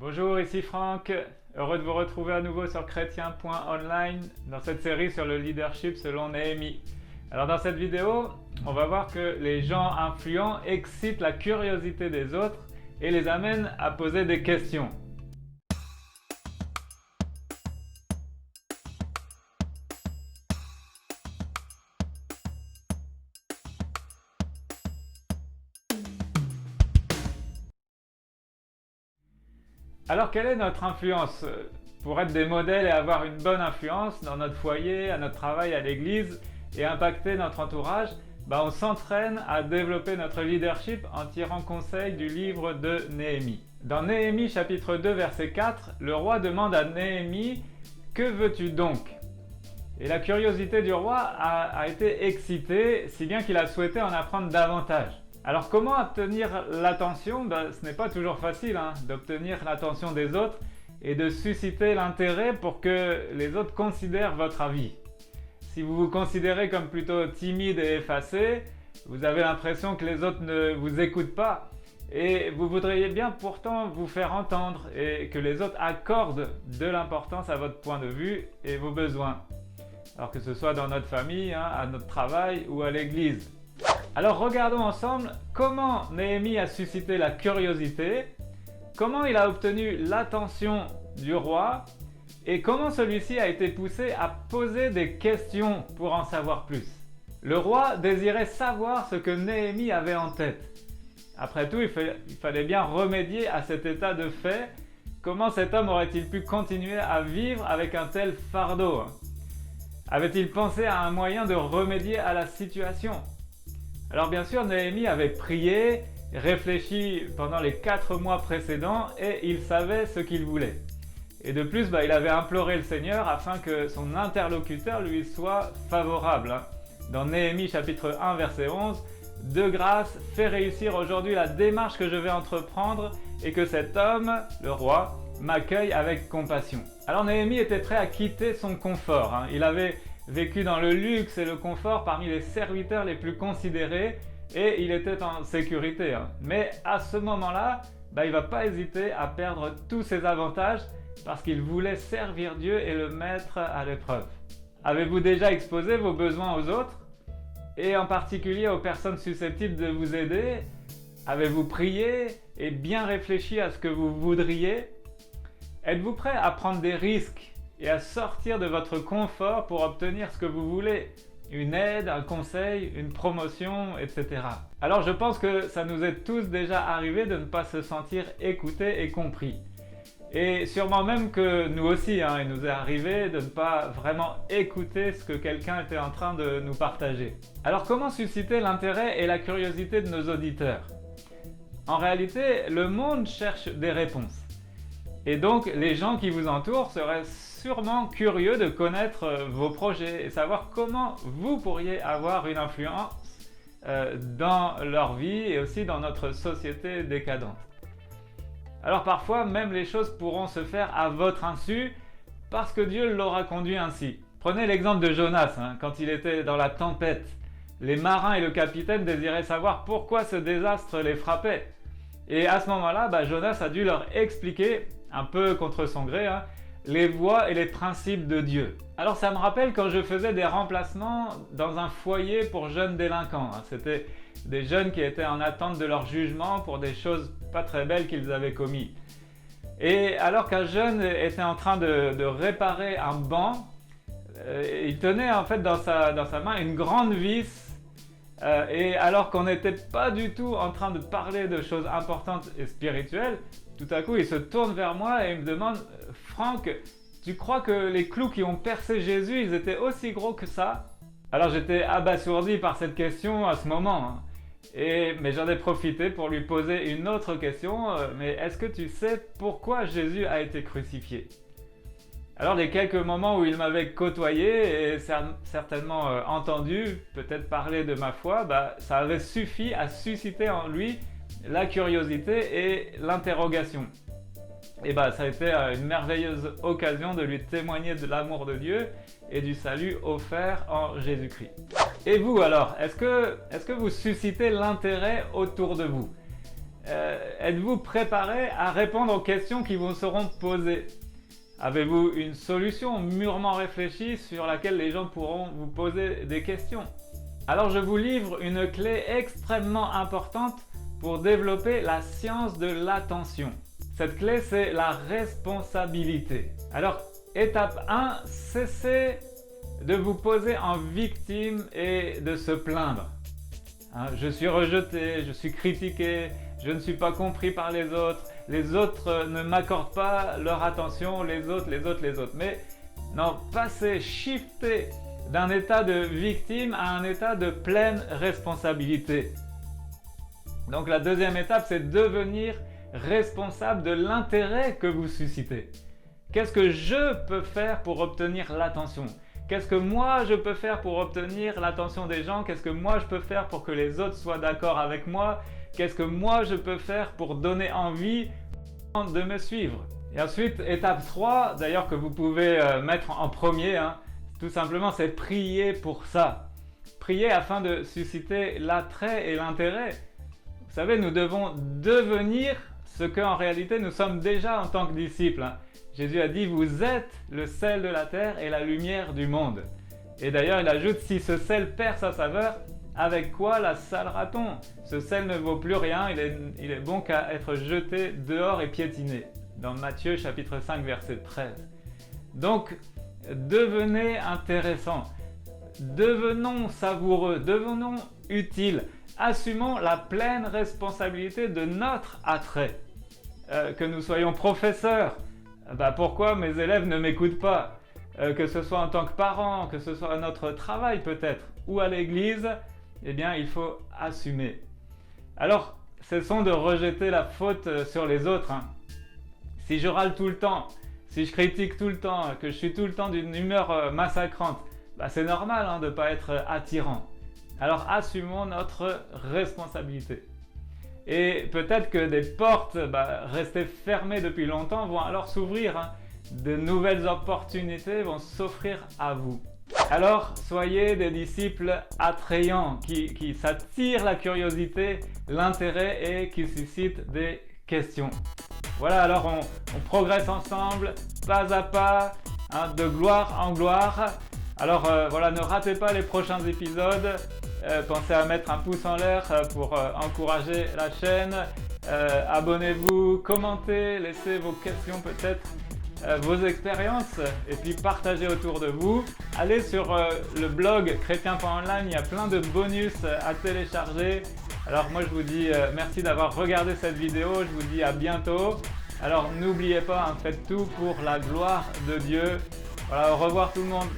Bonjour, ici Franck. Heureux de vous retrouver à nouveau sur chrétien.online dans cette série sur le leadership selon Néhémie. Alors dans cette vidéo, on va voir que les gens influents excitent la curiosité des autres et les amènent à poser des questions. Alors quelle est notre influence? Pour être des modèles et avoir une bonne influence dans notre foyer, à notre travail, à l'église et impacter notre entourage, on s'entraîne à développer notre leadership en tirant conseil du livre de Néhémie. Dans Néhémie chapitre 2 verset 4, le roi demande à Néhémie « Que veux-tu donc ?» Et la curiosité du roi a été excitée, si bien qu'il a souhaité en apprendre davantage. Alors comment obtenir l'attention? Ce n'est pas toujours facile d'obtenir l'attention des autres et de susciter l'intérêt pour que les autres considèrent votre avis. Si vous vous considérez comme plutôt timide et effacé, vous avez l'impression que les autres ne vous écoutent pas et vous voudriez bien pourtant vous faire entendre et que les autres accordent de l'importance à votre point de vue et vos besoins. Alors que ce soit dans notre famille, à notre travail ou à l'église. Alors regardons ensemble comment Néhémie a suscité la curiosité, comment il a obtenu l'attention du roi et comment celui-ci a été poussé à poser des questions pour en savoir plus. Le roi désirait savoir ce que Néhémie avait en tête. Après tout, il fallait bien remédier à cet état de fait. Comment cet homme aurait-il pu continuer à vivre avec un tel fardeau? Avait-il pensé à un moyen de remédier à la situation? Alors bien sûr, Néhémie avait prié, réfléchi pendant les 4 mois précédents et il savait ce qu'il voulait. Et de plus, il avait imploré le Seigneur afin que son interlocuteur lui soit favorable. Dans Néhémie chapitre 1 verset 11, « De grâce, fais réussir aujourd'hui la démarche que je vais entreprendre et que cet homme, le roi, m'accueille avec compassion. » Alors Néhémie était prêt à quitter son confort. Il avait vécu dans le luxe et le confort parmi les serviteurs les plus considérés et il était en sécurité. Mais à ce moment-là, il ne va pas hésiter à perdre tous ses avantages parce qu'il voulait servir Dieu et le mettre à l'épreuve. Avez-vous déjà exposé vos besoins aux autres et en particulier aux personnes susceptibles de vous aider? Avez-vous prié et bien réfléchi à ce que vous voudriez? Êtes-vous prêt à prendre des risques et à sortir de votre confort pour obtenir ce que vous voulez? Une aide, un conseil, une promotion, etc. Alors je pense que ça nous est tous déjà arrivé de ne pas se sentir écoutés et compris. Et sûrement même que nous aussi, il nous est arrivé de ne pas vraiment écouter ce que quelqu'un était en train de nous partager. Alors comment susciter l'intérêt et la curiosité de nos auditeurs? En réalité, le monde cherche des réponses. Et donc, les gens qui vous entourent seraient sûrement curieux de connaître vos projets et savoir comment vous pourriez avoir une influence dans leur vie et aussi dans notre société décadente. Alors parfois, même les choses pourront se faire à votre insu parce que Dieu l'aura conduit ainsi. Prenez l'exemple de Jonas, quand il était dans la tempête. Les marins et le capitaine désiraient savoir pourquoi ce désastre les frappait. Et à ce moment-là, Jonas a dû leur expliquer, un peu contre son gré, les voies et les principes de Dieu. Alors ça me rappelle quand je faisais des remplacements dans un foyer pour jeunes délinquants. C'était des jeunes qui étaient en attente de leur jugement pour des choses pas très belles qu'ils avaient commis. Et alors qu'un jeune était en train de réparer un banc, il tenait en fait dans sa main une grande vis. Et alors qu'on n'était pas du tout en train de parler de choses importantes et spirituelles, tout à coup il se tourne vers moi et il me demande « Franck, tu crois que les clous qui ont percé Jésus, ils étaient aussi gros que ça ?» Alors j'étais abasourdi par cette question à ce moment. Mais j'en ai profité pour lui poser une autre question. Mais est-ce que tu sais pourquoi Jésus a été crucifié? Alors les quelques moments où il m'avait côtoyé et certainement entendu peut-être parler de ma foi, ça avait suffi à susciter en lui la curiosité et l'interrogation. Et ça a été une merveilleuse occasion de lui témoigner de l'amour de Dieu et du salut offert en Jésus-Christ. Et vous alors, est-ce que vous suscitez l'intérêt autour de vous? êtes-vous préparé à répondre aux questions qui vous seront posées? Avez-vous une solution mûrement réfléchie sur laquelle les gens pourront vous poser des questions? Alors je vous livre une clé extrêmement importante pour développer la science de l'attention. Cette clé, c'est la responsabilité. Alors, étape 1, cessez de vous poser en victime et de se plaindre. Je suis rejeté, je suis critiqué, je ne suis pas compris par les autres ne m'accordent pas leur attention, les autres. Mais non, passez, shiftez d'un état de victime à un état de pleine responsabilité. Donc la deuxième étape, c'est devenir responsable de l'intérêt que vous suscitez. Qu'est-ce que je peux faire pour obtenir l'attention? Qu'est-ce que moi je peux faire pour obtenir l'attention des gens? Qu'est-ce que moi je peux faire pour que les autres soient d'accord avec moi? Qu'est-ce que moi je peux faire pour donner envie de me suivre? Et ensuite, étape 3, d'ailleurs que vous pouvez mettre en premier, tout simplement, c'est prier pour ça. Prier afin de susciter l'attrait et l'intérêt. Vous savez, nous devons devenir ce qu'en réalité nous sommes déjà en tant que disciples. Jésus a dit « Vous êtes le sel de la terre et la lumière du monde ». Et d'ailleurs, il ajoute « Si ce sel perd sa saveur, avec quoi la salera-t-on? Ce sel ne vaut plus rien, il est bon qu'à être jeté dehors et piétiné. » Dans Matthieu chapitre 5 verset 13. Donc, devenez intéressants, devenons savoureux, devenons utiles, assumons la pleine responsabilité de notre attrait. Que nous soyons professeurs, pourquoi mes élèves ne m'écoutent pas? Que ce soit en tant que parents, que ce soit à notre travail peut-être, ou à l'église, eh bien il faut assumer. Alors, cessons de rejeter la faute sur les autres. Si je râle tout le temps, si je critique tout le temps, que je suis tout le temps d'une humeur massacrante, c'est normal de ne pas être attirant. Alors assumons notre responsabilité. Et peut-être que des portes restées fermées depuis longtemps vont alors s'ouvrir. De nouvelles opportunités vont s'offrir à vous. Alors soyez des disciples attrayants qui s'attirent la curiosité, l'intérêt et qui suscitent des questions. Voilà, alors on progresse ensemble, pas à pas, de gloire en gloire. Alors voilà, ne ratez pas les prochains épisodes. Pensez à mettre un pouce en l'air pour encourager la chaîne. Abonnez-vous, commentez, laissez vos questions peut-être, vos expériences et puis partagez autour de vous. Allez sur le blog chrétien.online, il y a plein de bonus à télécharger. Alors moi je vous dis merci d'avoir regardé cette vidéo, je vous dis à bientôt. Alors n'oubliez pas, faites tout pour la gloire de Dieu. Voilà, au revoir tout le monde.